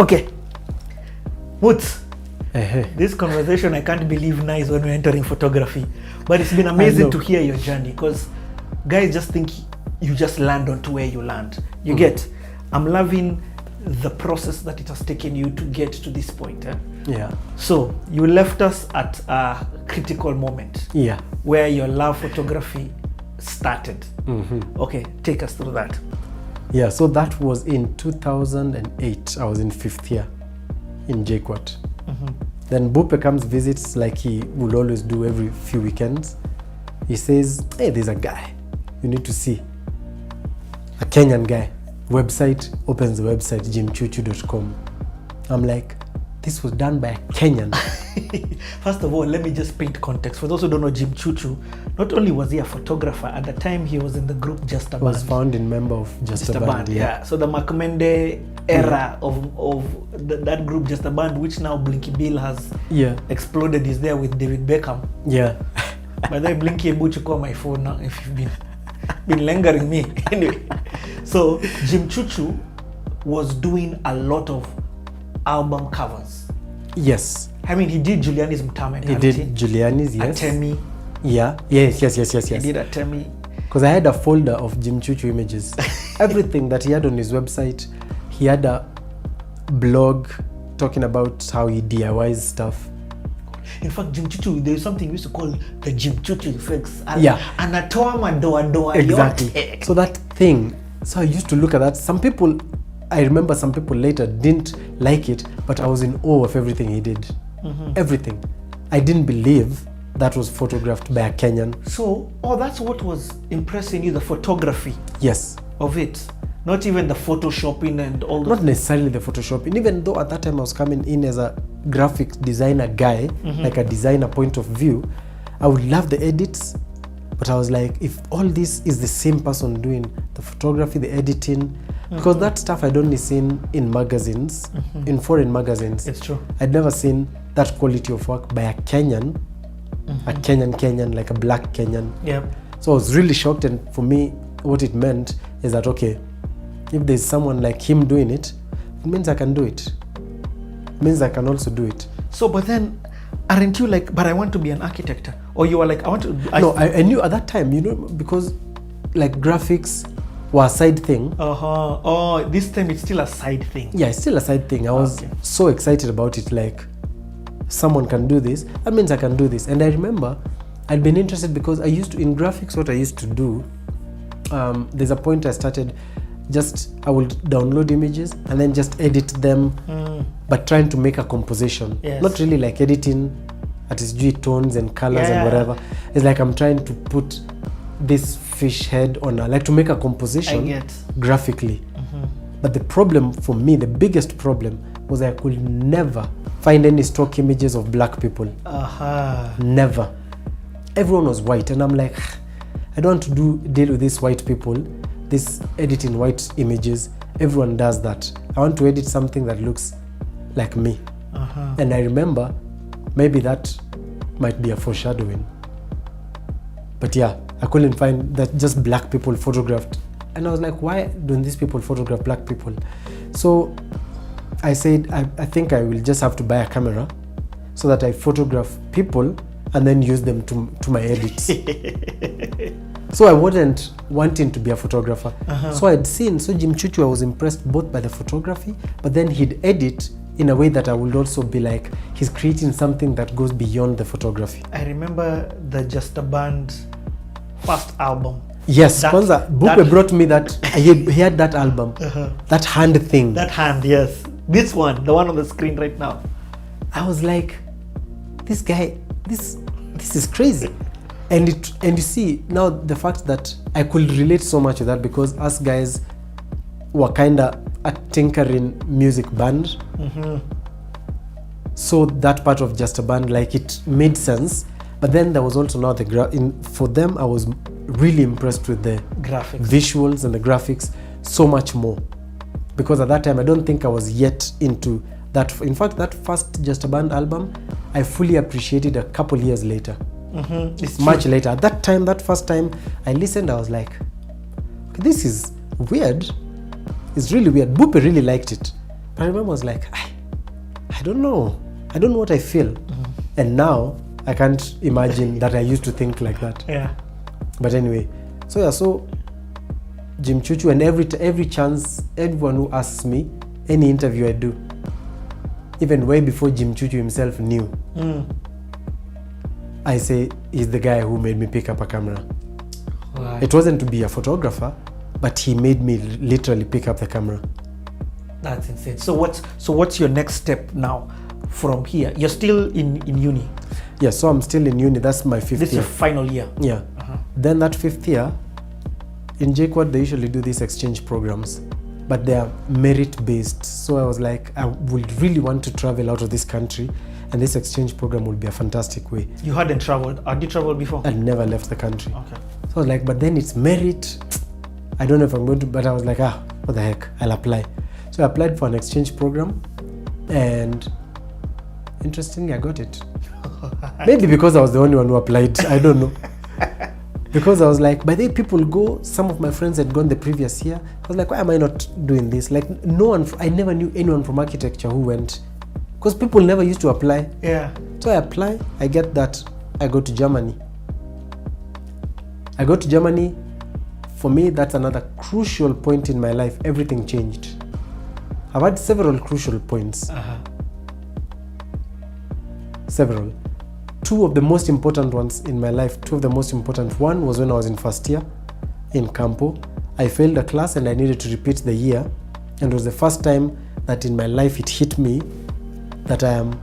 Okay. Woods. This conversation, I can't believe now is when we're entering photography. But it's been amazing to hear your journey, because guys just think you just land onto where you land. You get? I'm loving the process that it has taken you to get to this point. Yeah. So you left us at a critical moment. Yeah. Where your love photography started. Okay, take us through that. Yeah, so that was in 2008. I was in 5th year in JKUAT. Then Bupe comes visits like he will always do every few weekends. He says, hey, there's a guy you need to see. A Kenyan guy. Website, opens the website, jimchuchu.com. I'm like, this was done by a Kenyan. First of all, let me just paint context. For those who don't know Jim Chuchu, not only was he a photographer, at the time he was in the group Just a Band. Was founding member of Just a Band. Yeah. So the Makmende era of that group Just a Band, which now Blinky Bill has exploded, is there with David Beckham. Yeah. By the way, Blinky Ebuchu, call my phone now if you've been lingering me. Anyway, so Jim Chuchu was doing a lot of album covers. Yes. I mean, he did Juliani's Mtama. He did Juliani's, yes. Atemi. Yeah. Yes. He did Atemi. Because I had a folder of Jim Chuchu images. Everything that he had on his website. He had a blog talking about how he DIYs stuff. In fact, Jim Chuchu, there is something we used to call the Jim Chuchu effects. Anatoa madoa. Exactly. So that thing, so I used to look at that. I remember some people later didn't like it, but I was in awe of everything he did. Everything. I didn't believe that was photographed by a Kenyan. So, that's what was impressing you, the photography. Yes. Of it. Not even the photoshopping and all that. Not necessarily the photoshopping. Even though at that time I was coming in as a graphic designer guy, like a designer point of view, I would love the edits, but I was like, if all this is the same person doing the photography, the editing, because that stuff I'd only seen in magazines, in foreign magazines. It's true. I'd never seen that quality of work by a Kenyan, a Kenyan, like a black Kenyan. Yep. So I was really shocked, and for me, what it meant is that, okay, if there's someone like him doing it, it means I can do it. It means I can also do it. So, but then, aren't you like, but I want to be an architect? Or you are like, I want to... I knew at that time, because like graphics were a side thing. Oh, this time it's still a side thing. Yeah, it's still a side thing. I was so excited about it, like, someone can do this, that means I can do this. And I remember I'd been interested because in graphics, what I used to do, there's a point I started, I will download images and then just edit them, but trying to make a composition. Yes. Not really like editing artistry tones and colors and whatever. It's like I'm trying to put this fish head on, like to make a composition graphically. But the problem for me, the biggest problem, was I could never find any stock images of black people. Never. Everyone was white, and I'm like, I don't want to deal with these white people, this editing white images. Everyone does that. I want to edit something that looks like me. And I remember, maybe that might be a foreshadowing. But yeah, I couldn't find that just black people photographed. And I was like, why don't these people photograph black people? So I said, I think I will just have to buy a camera so that I photograph people and then use them to my edits. So I wasn't wanting to be a photographer. So I'd seen, Jim Chuchu, I was impressed both by the photography, but then he'd edit in a way that I would also be like, he's creating something that goes beyond the photography. I remember the Just a Band first album. Yes, Bupe brought me that. He had that album, that hand thing. That hand, yes. This one, the one on the screen right now. I was like, this guy, this is crazy. And you see, now the fact that I could relate so much to that, because us guys were kind of a tinkering music band. So that part of Just a Band, like, it made sense. But then there was also now for them, I was really impressed with the graphics, visuals and the graphics so much more. Because at that time, I don't think I was yet into that. In fact, that first Just a Band album, I fully appreciated a couple years later. Much later. At that time, that first time I listened, I was like, okay, this is weird. It's really weird. Bupe really liked it. I remember I was like, I don't know what I feel. And now I can't imagine that I used to think like that. Yeah. But anyway, so Jim Chuchu, and every chance, everyone who asks me, any interview I do, even way before Jim Chuchu himself knew, I say he's the guy who made me pick up a camera. Right. It wasn't to be a photographer, but he made me literally pick up the camera. That's insane. So what's your next step now from here? You're still in uni? Yeah, so I'm still in uni. That's my 5th year. This is your final year? Yeah. Then that 5th year, in JKUAT, they usually do these exchange programs, but they are merit-based. So I was like, I would really want to travel out of this country, and this exchange program would be a fantastic way. You hadn't traveled? Had you traveled before? I never left the country. Okay. So I was like, but then it's merit. I don't know if I'm going to, but I was like, what the heck, I'll apply. So I applied for an exchange program, and interestingly, I got it. Maybe because I was the only one who applied, I don't know. Because I was like, by the way, people go, some of my friends had gone the previous year. I was like, why am I not doing this? Like, I never knew anyone from architecture who went, because people never used to apply. Yeah. So I apply, I get that, I go to Germany. I go to Germany. For me, that's another crucial point in my life. Everything changed. I've had several crucial points. Several. Two of the most important ones in my life. One was when I was in first year in Campo. I failed a class and I needed to repeat the year. And it was the first time that in my life it hit me that I am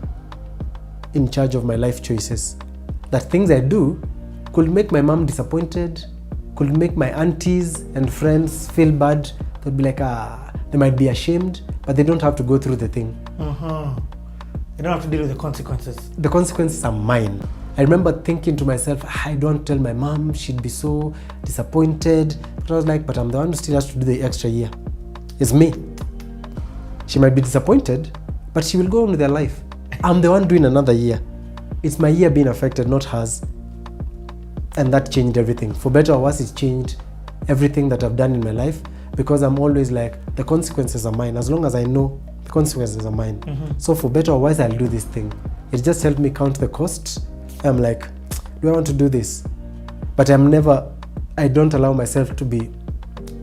in charge of my life choices. That things I do could make my mom disappointed, could make my aunties and friends feel bad. They'd be like, they might be ashamed, but they don't have to go through the thing. You don't have to deal with the consequences. The consequences are mine. I remember thinking to myself, I don't tell my mom, she'd be so disappointed. But I was like, but I'm the one who still has to do the extra year. It's me. She might be disappointed, but she will go on with her life. I'm the one doing another year. It's my year being affected, not hers. And that changed everything. For better or worse, it changed everything that I've done in my life, because I'm always like, the consequences are mine. As long as I know the consequences are mine. So for better or worse, I'll do this thing. It just helped me count the costs. I'm like, do I want to do this? But I don't allow myself to be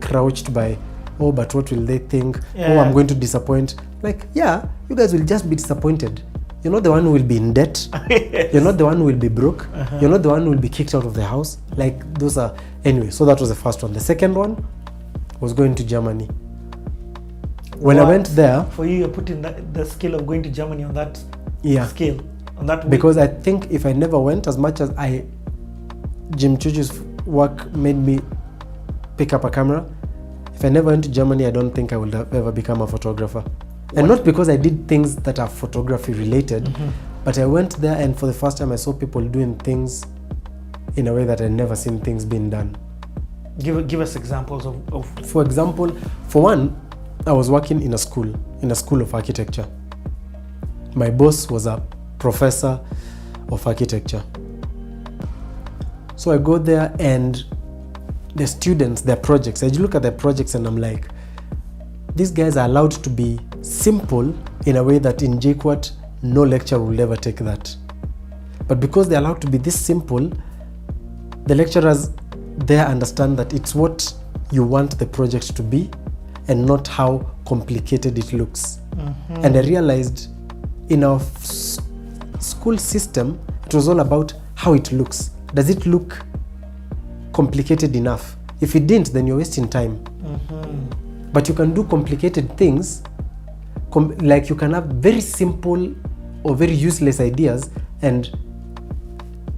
crouched by, but what will they think? Yeah. I'm going to disappoint. Like, yeah, you guys will just be disappointed. You're not the one who will be in debt. Yes. You're not the one who will be broke. You're not the one who will be kicked out of the house. Like, those are... Anyway, so that was the first one. The second one was going to Germany. When I went there... For you, you're putting the scale of going to Germany on that scale, on that way. Because I think if I never went, as much as Jim Chuchu's work made me pick up a camera, if I never went to Germany, I don't think I would have ever become a photographer. And not because I did things that are photography related, but I went there, and for the first time I saw people doing things in a way that I'd never seen things being done. Give us examples of... For example, for one, I was working in a school of architecture. My boss was a professor of architecture. So I go there, and the students, their projects, I look at their projects and I'm like, these guys are allowed to be simple in a way that in JKUAT, no lecturer will ever take that. But because they're allowed to be this simple, the lecturers there understand that it's what you want the project to be and not how complicated it looks. And I realized in our school system, it was all about how it looks. Does it look complicated enough? If it didn't, then you're wasting time. But you can do complicated things, like you can have very simple or very useless ideas and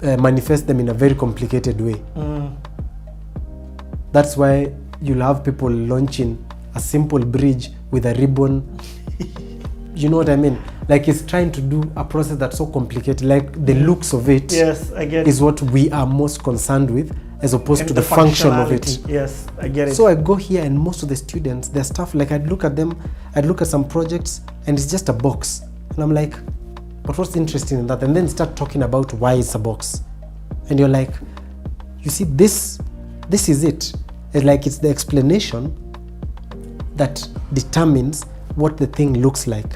manifest them in a very complicated way. That's why you'll have people launching a simple bridge with a ribbon. You know what I mean? Like, it's trying to do a process that's so complicated, like the looks of it. Yes, I get it. Is what we are most concerned with, as opposed to the function of it. Yes, I get it. So I go here, and most of the students, their stuff, like I'd look at them, I'd look at some projects, and it's just a box. And I'm like, but what's interesting in that? And then start talking about why it's a box. And you're like, you see, this is it. It's like it's the explanation that determines what the thing looks like.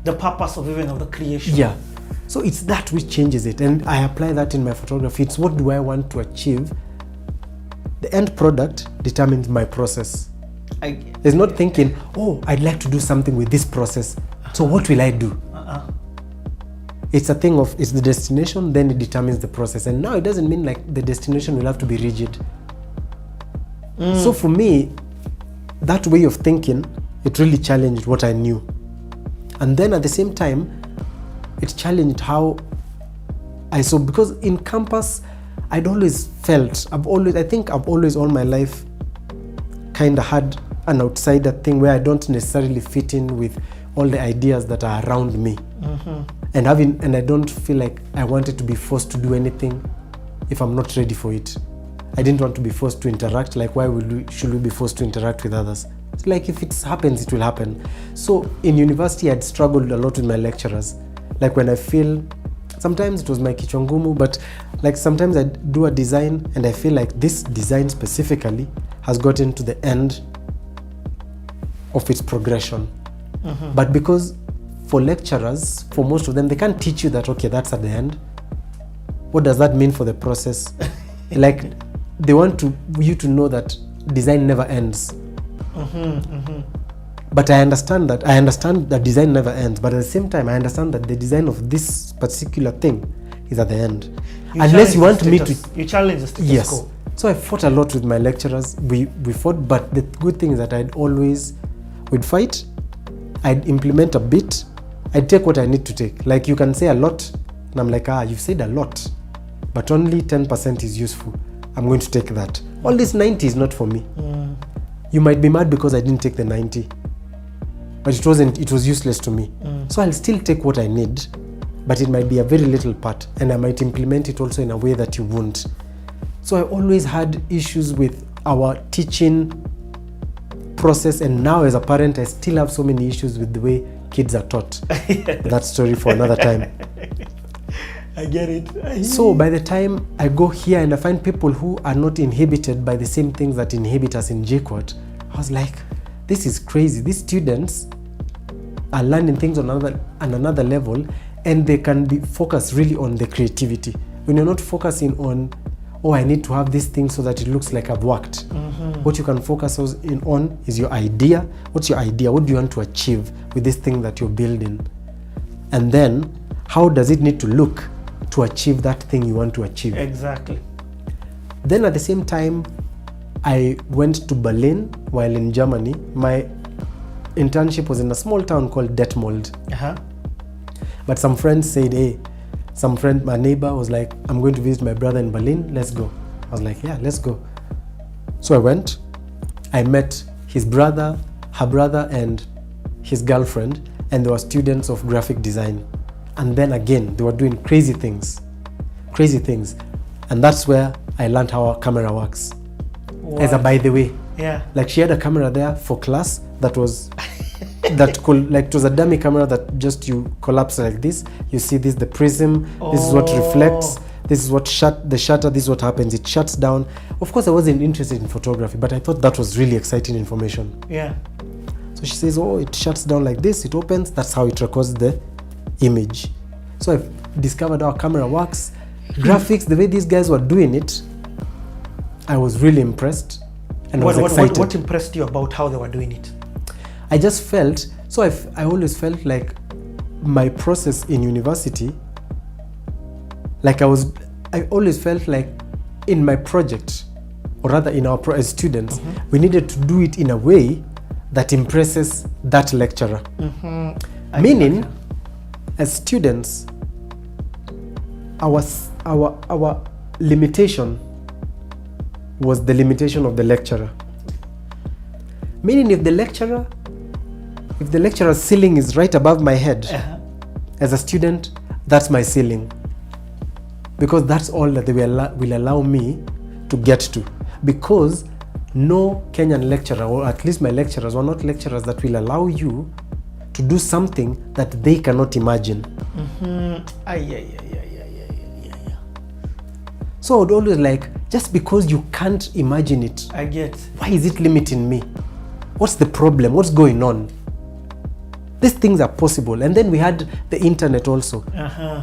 The purpose of even of the creation. Yeah. So it's that which changes it, and I apply that in my photography. It's what do I want to achieve. The end product determines my process. It's not thinking, oh, I'd like to do something with this process, so what will I do? It's a thing of, it's the destination, then it determines the process. And now it doesn't mean like the destination will have to be rigid. So for me, that way of thinking, it really challenged what I knew. And then at the same time, it challenged how I saw, because in campus, I'd always felt, I think I've always all my life kind of had an outsider thing where I don't necessarily fit in with all the ideas that are around me. And I don't feel like I wanted to be forced to do anything if I'm not ready for it. I didn't want to be forced to interact. Like, why should we be forced to interact with others? It's like, if it happens, it will happen. So in university, I'd struggled a lot with my lecturers. Like, when I feel, sometimes it was my kichwa ngumu, but like sometimes I do a design and I feel like this design specifically has gotten to the end of its progression. But because for lecturers, for most of them, they can't teach you that, okay, that's at the end. What does that mean for the process? Like, they want you to know that design never ends. But I understand that design never ends, but at the same time, I understand that the design of this particular thing is at the end. Unless you want me to... You challenge the status quo. So I fought a lot with my lecturers. We fought, but the good thing is that we'd fight, I'd implement a bit, I'd take what I need to take. Like, you can say a lot, and I'm like, you've said a lot, but only 10% is useful. I'm going to take that. All this 90 is not for me. You might be mad because I didn't take the 90, but it was useless to me. So I'll still take what I need, but it might be a very little part, and I might implement it also in a way that you won't. So I always had issues with our teaching process, and now as a parent, I still have so many issues with the way kids are taught. That story for another time. I get it. So by the time I go here and I find people who are not inhibited by the same things that inhibit us in JKUAT, I was like, this is crazy. These students are learning things on another level, and they can be focused really on the creativity. When you're not focusing on, oh, I need to have this thing so that it looks like I've worked. What you can focus on is your idea. What's your idea? What do you want to achieve with this thing that you're building? And then, how does it need to look to achieve that thing you want to achieve? Exactly. Then at the same time, I went to Berlin while in Germany. My internship was in a small town called Detmold. But some friends said, hey, my neighbor was like, I'm going to visit my brother in Berlin, let's go. I was like, yeah, let's go. So I went, I met his brother, her brother, and his girlfriend, and they were students of graphic design. And then again, they were doing crazy things. And that's where I learned how a camera works. What? As a by the way. Yeah. Like, she had a camera there for class that was, it was a dummy camera that just you collapse like this. You see this, the prism, this is what reflects, this is what the shutter, this is what happens. It shuts down. Of course, I wasn't interested in photography, but I thought that was really exciting information. Yeah. So she says, oh, it shuts down like this, it opens, that's how it records the image. So I've discovered how camera works. Graphics, the way these guys were doing it, I was really impressed, and I was excited. What impressed you about how they were doing it? I just felt, I always felt like my process in university, like I always felt like in my project, or rather in our as students, we needed to do it in a way that impresses that lecturer. Meaning, as students, our limitation was the limitation of the lecturer. Meaning, if the lecturer's ceiling is right above my head, as a student, that's my ceiling. Because that's all that they will allow me to get to. Because no Kenyan lecturer, or at least my lecturers, were not lecturers that will allow you to do something that they cannot imagine. So I would always like, just because you can't imagine it, I get. Why is it limiting me? What's the problem? What's going on? These things are possible. And then we had the internet also,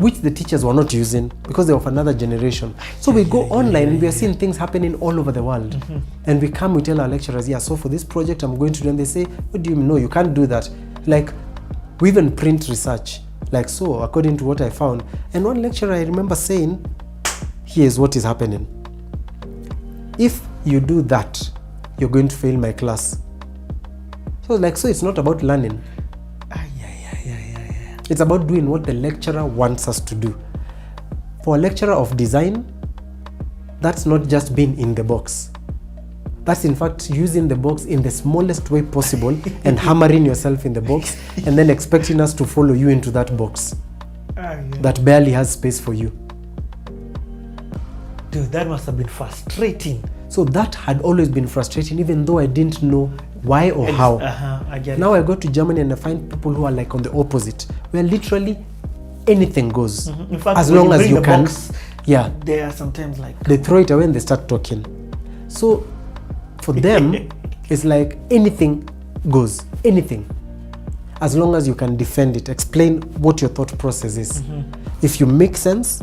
which the teachers were not using because they're of another generation. So we go online and we are seeing things happening all over the world. And we come, we tell our lecturers, yeah, so for this project I'm going to do, and they say, what do you mean? No, you can't do that. Like, we even print research. Like, so according to what I found. And one lecturer, I remember saying, here's what is happening. If you do that, you're going to fail my class. So like, so it's not about learning. It's about doing what the lecturer wants us to do. For a lecturer of design, that's not just being in the box. That's in fact using the box in the smallest way possible and hammering yourself in the box and then expecting us to follow you into that box that barely has space for you. Dude, that must have been frustrating. So that had always been frustrating, even though I didn't know why or how. I get now it. I go to Germany and I find people who are like on the opposite, where literally anything goes. In fact, as when long as bring you the can. box, Yeah. they are sometimes like, They throw it away and they start talking. So for them, it's like anything goes. Anything. As long as you can defend it, explain what your thought process is. If you make sense,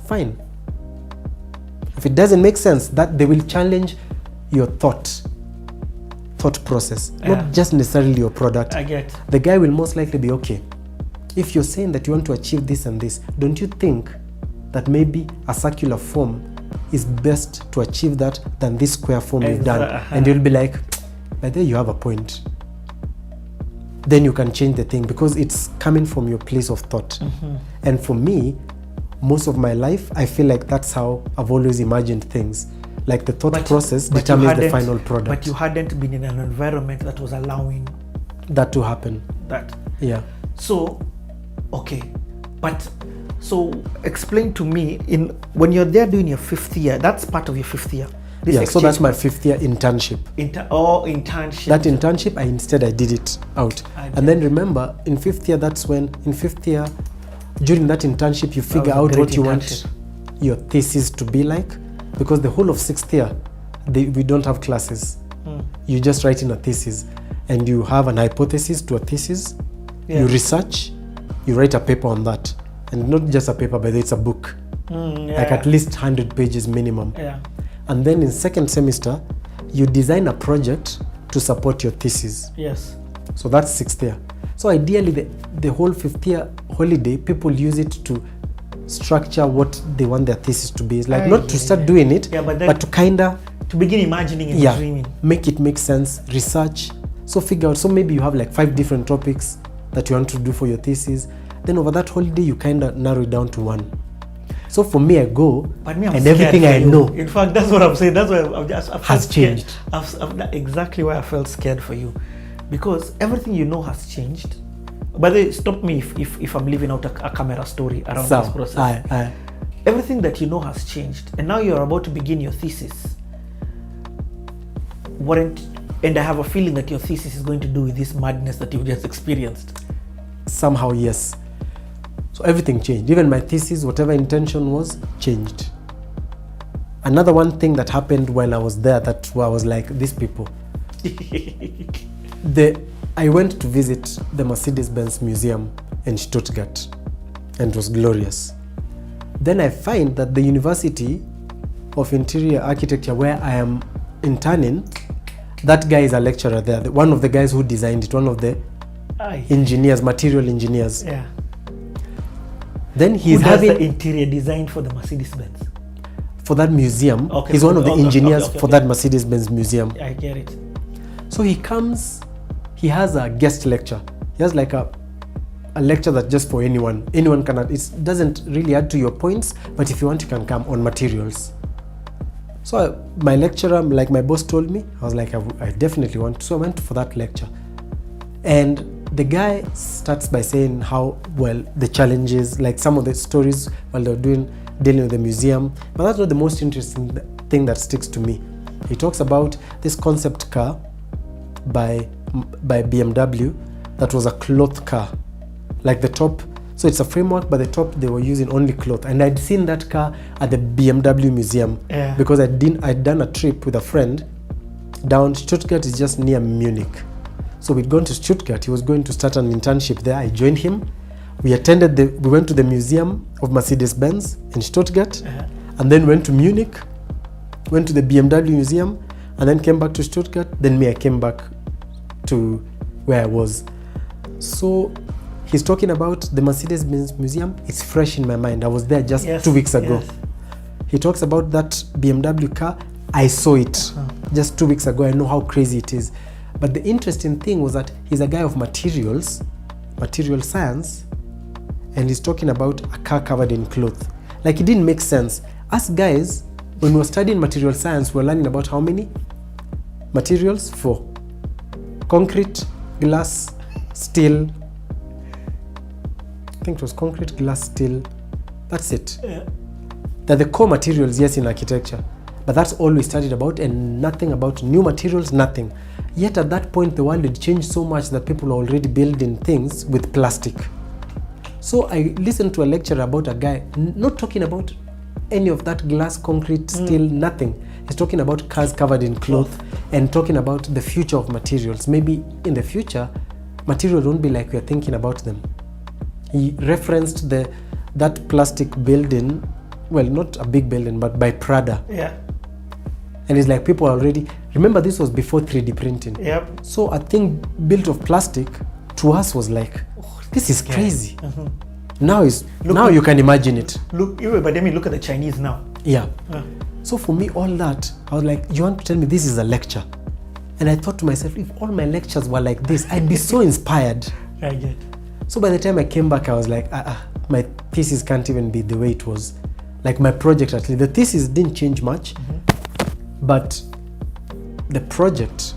fine. If it doesn't make sense, that they will challenge your thought process, not just necessarily your product. I get. The guy will most likely be, okay, if you're saying that you want to achieve this and this, don't you think that maybe a circular form is best to achieve that than this square form you've done? And you'll be like, by there you have a point. Then you can change the thing because it's coming from your place of thought. And for me, most of my life, I feel like that's how I've always imagined things. Like the thought process determines the final product. But you hadn't been in an environment that was allowing that to happen. That. Yeah. So, okay. But, so explain to me, when you're there doing your 5th year, that's part of your 5th year. So that's my 5th year internship. Internship. That internship, I did it out. And then remember, in 5th year, that's when, in 5th year, during that internship, you figure out what you want your thesis to be like. Because the whole of 6th year, we don't have classes. You just write in a thesis. And you have an hypothesis to a thesis. You research, you write a paper on that. And not just a paper, but it's a book. Like at least 100 pages minimum. And then in 2nd semester, you design a project to support your thesis. Yes. So that's 6th year. So ideally, the whole 5th year holiday, people use it to structure what they want their thesis to be. It's like not to start doing it, but to kinda to begin imagining and dreaming. Make it make sense, research. So figure out, so maybe you have like 5 different topics that you want to do for your thesis. Then over that holiday, you kinda narrow it down to one. So for me, I go, and everything I know. In fact, that's what I'm saying. That's why I've has changed. Exactly why I felt scared for you, because everything you know has changed. By the way, stop me if I'm leaving out a camera story around this process. Everything that you know has changed, and now you're about to begin your thesis. And I have a feeling that your thesis is going to do with this madness that you've just experienced. Somehow, yes. So everything changed. Even my thesis, whatever intention was, changed. Another one thing that happened while I was there, that I was like, these people. I went to visit the Mercedes-Benz Museum in Stuttgart, and it was glorious. Then I find that the University of Interior Architecture, where I am interning, that guy is a lecturer there. One of the guys who designed it, one of the engineers, material engineers. Yeah. Then he's having the interior design for the Mercedes-Benz. For that museum, he's one of the engineers for that Mercedes-Benz museum. I get it. So he comes. He has a guest lecture. He has like a lecture that's just for anyone. Anyone can. It doesn't really add to your points, but if you want, you can come on materials. So my lecturer, like my boss told me, I was like, I definitely want to. So I went for that lecture. And the guy starts by saying how, well, the challenges, like some of the stories while they're dealing with the museum. But that's not the most interesting thing that sticks to me. He talks about this concept car by BMW that was a cloth car, like the top. So it's a framework, but the top they were using only cloth. And I'd seen that car at the BMW museum because I'd done a trip with a friend down. Stuttgart is just near Munich. So we'd gone to Stuttgart. He was going to start an internship there. I joined him. We went to the museum of Mercedes-Benz in Stuttgart, and then went to Munich, went to the BMW museum, and then came back to Stuttgart. Then I came back to where I was. So he's talking about the Mercedes-Benz museum. It's fresh in my mind. I was there just 2 weeks ago. Yes. He talks about that BMW car. I saw it just 2 weeks ago. I know how crazy it is. But the interesting thing was that he's a guy of material science, and he's talking about a car covered in cloth. Like, it didn't make sense. Us guys, when we were studying material science, we were learning about how many materials? 4. Concrete, glass, steel. I think it was concrete, glass, steel. That's it. Yeah. They're the core materials, yes, in architecture. But that's all we studied about, and nothing about new materials, nothing. Yet at that point, the world had changed so much that people were already building things with plastic. So I listened to a lecture about a guy not talking about any of that glass, concrete, steel, nothing. He's talking about cars covered in cloth and talking about the future of materials. Maybe in the future, materials won't be like we're thinking about them. He referenced that plastic building, well, not a big building, but by Prada. Yeah. And it's like people already, remember this was before 3D printing. Yep. So a thing built of plastic to us was like, this is crazy. Now you can imagine it. But I mean, look at the Chinese now. Yeah. So for me, all that, I was like, you want to tell me this is a lecture? And I thought to myself, if all my lectures were like this, I'd be so inspired. I get. So by the time I came back, I was like, my thesis can't even be the way it was. Like my project, at least. The thesis didn't change much, but the project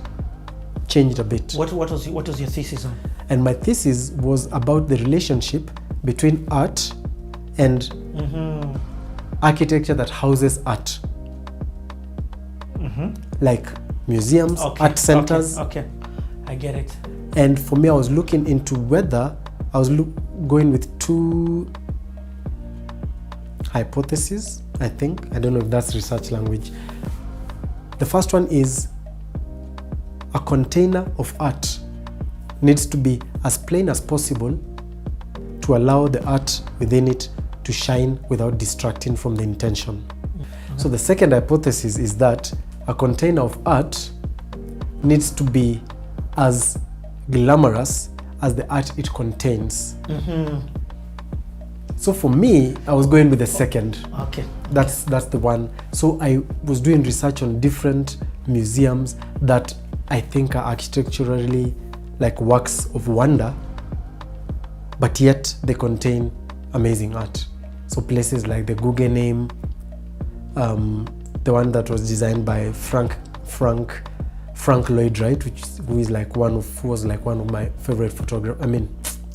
changed a bit. What was your thesis on? And my thesis was about the relationship between art and architecture that houses art. Like museums, art centers. Okay, I get it. And for me, I was looking into whether I was going with 2 hypotheses, I think. I don't know if that's research language. The first one is a container of art needs to be as plain as possible to allow the art within it to shine without distracting from the intention. So the second hypothesis is that a container of art needs to be as glamorous as the art it contains. So for me, I was going with the second. Okay. That's the one. So I was doing research on different museums that I think are architecturally like works of wonder, but yet they contain amazing art. So places like the Guggenheim, the one that was designed by Frank Lloyd Wright, who was like one of my favorite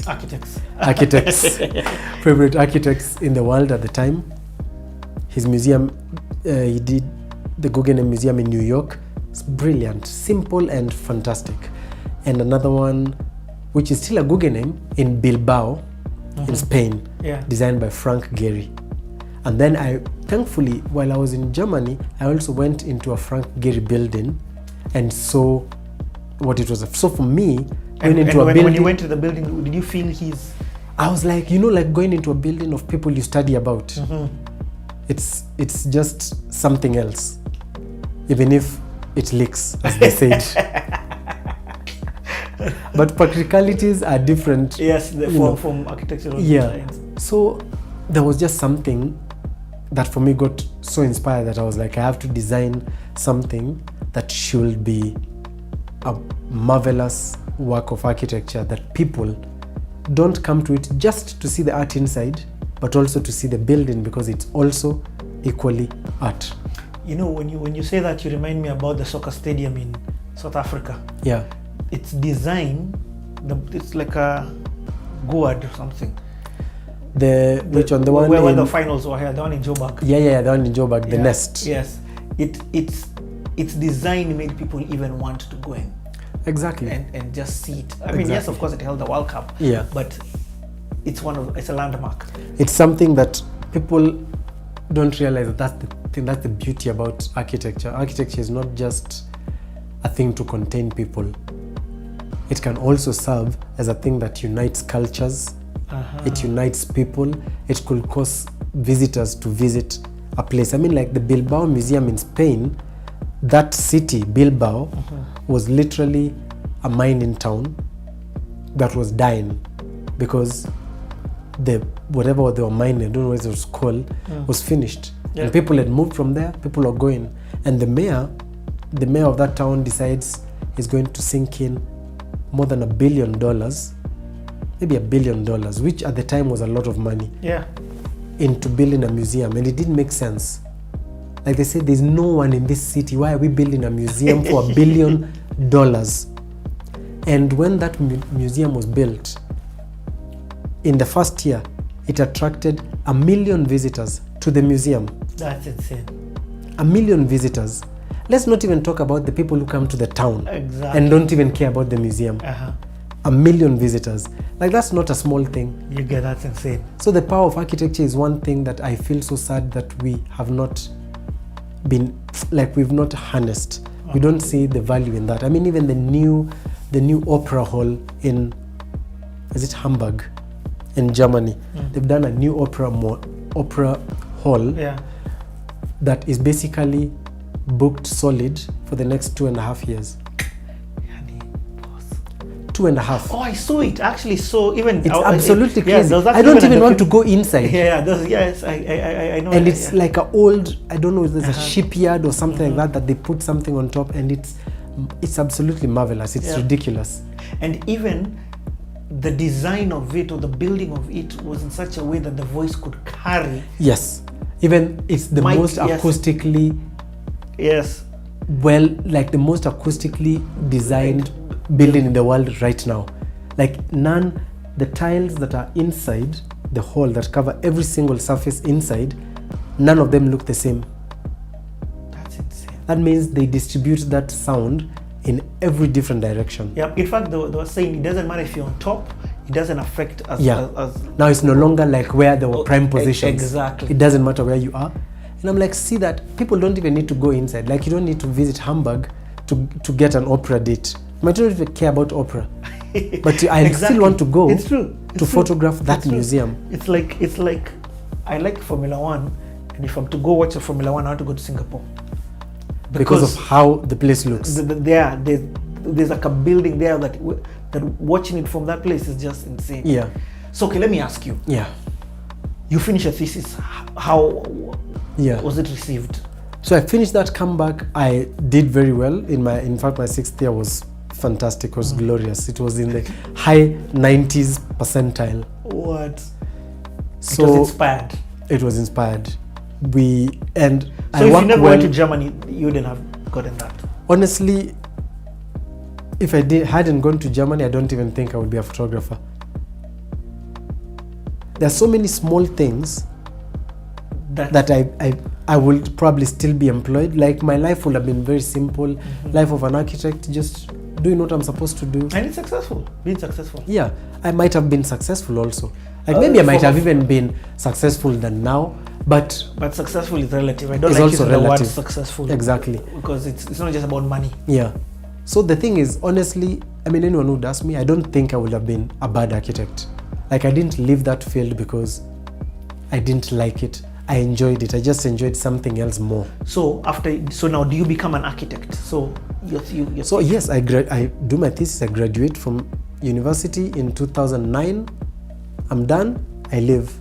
architects, favorite architects in the world at the time. His museum, he did the Guggenheim Museum in New York. It's brilliant, simple and fantastic. And another one, which is still a Guggenheim in Bilbao, in Spain, designed by Frank Gehry. And then thankfully, while I was in Germany, I also went into a Frank Gehry building and saw what it was. So for me, when you went to the building, did you feel I was like, like going into a building of people you study about. It's just something else, even if it leaks, as they said. But practicalities are different. Yes, from architectural designs. So there was just something that for me got so inspired that I was like, I have to design something that should be a marvelous work of architecture that people don't come to it just to see the art inside, but also to see the building, because it's also equally art. When you say that, you remind me about the soccer stadium in South Africa. Yeah. It's designed, it's like a gourd or something. Which one? The one where the finals were here, the one in Joburg. Yeah, the one in Joburg, the nest. Yes. Its design made people even want to go in. Exactly. And just see it. I mean, yes, of course it held the World Cup. Yeah. But it's a landmark. It's something that people don't realize that's the beauty about architecture. Architecture is not just a thing to contain people. it can also serve as a thing that unites cultures. It unites people. It could cause visitors to visit a place. I mean, like the Bilbao Museum in Spain, that city, Bilbao, was literally a mining town that was dying because whatever they were mining, I don't know what it was called, was finished. Yeah. And people had moved from there, people were going. And the mayor of that town decides he's going to sink in more than $1 billion, maybe $1 billion, which at the time was a lot of money, into building a museum. And it didn't make sense. Like they said, there's no one in this city. Why are we building a museum for $1 billion? And when that museum was built, in the first year, it attracted 1 million visitors to the museum. That's insane. 1 million visitors. Let's not even talk about the people who come to the town exactly. and don't even care about the museum. 1 million visitors. Like, that's not a small thing. You get, that's insane. So the power of architecture is one thing that I feel so sad that we have not been, like, we've not harnessed. We don't see the value in that. I mean, even the new opera hall in, is it Hamburg in Germany? They've done a new opera hall that is basically booked solid for the next 2.5 years. 2.5. Oh, I saw it. Actually, so even it's absolutely crazy. I don't even want to go inside. Yes, I know. And it's like an old, I don't know if there's a shipyard or something like that they put something on top, and it's absolutely marvelous. It's ridiculous. And even the design of it or the building of it was in such a way that the voice could carry. Yes. Even it's the most acoustically well, like the most acoustically designed building in the world right now. Like the tiles that are inside the hall that cover every single surface inside, none of them look the same. That's insane. That means they distribute that sound in every different direction. Yeah, in fact, they were saying it doesn't matter if you're on top, it doesn't affect us. Now it's no longer like where there were prime positions. Exactly. It doesn't matter where you are. And I'm like, see that people don't even need to go inside. Like, you don't need to visit Hamburg to get an opera date. You might not even care about opera, but I still want to go to photograph that museum. It's like I like Formula One, and if I'm to go watch a Formula One, I want to go to Singapore because of how the place looks. There's like a building there that watching it from that place is just insane. Yeah. So okay, let me ask you. Yeah. You finished a thesis. How was it received? So I finished that comeback. I did very well. In fact, my 6th year was fantastic. It was glorious. It was in the high 90s percentile. What? So it was inspired. It was inspired. So if you never went to Germany, you wouldn't have gotten that. Honestly, if I hadn't gone to Germany, I don't even think I would be a photographer. There are so many small things that I would probably still be employed. Like, my life would have been very simple. Life of an architect, just doing what I'm supposed to do. And it's successful, being successful. Yeah, I might have been successful also. Like, maybe I might have even been successful than now, but successful is relative. I don't like using the word successful. Exactly. Because it's not just about money. Yeah. So the thing is, honestly, I mean, anyone who does me, I don't think I would have been a bad architect. Like, I didn't leave that field because I didn't like it. I enjoyed it. I just enjoyed something else more. So now, do you become an architect? So yes, I do my thesis. I graduate from university in 2009. I'm done. I leave.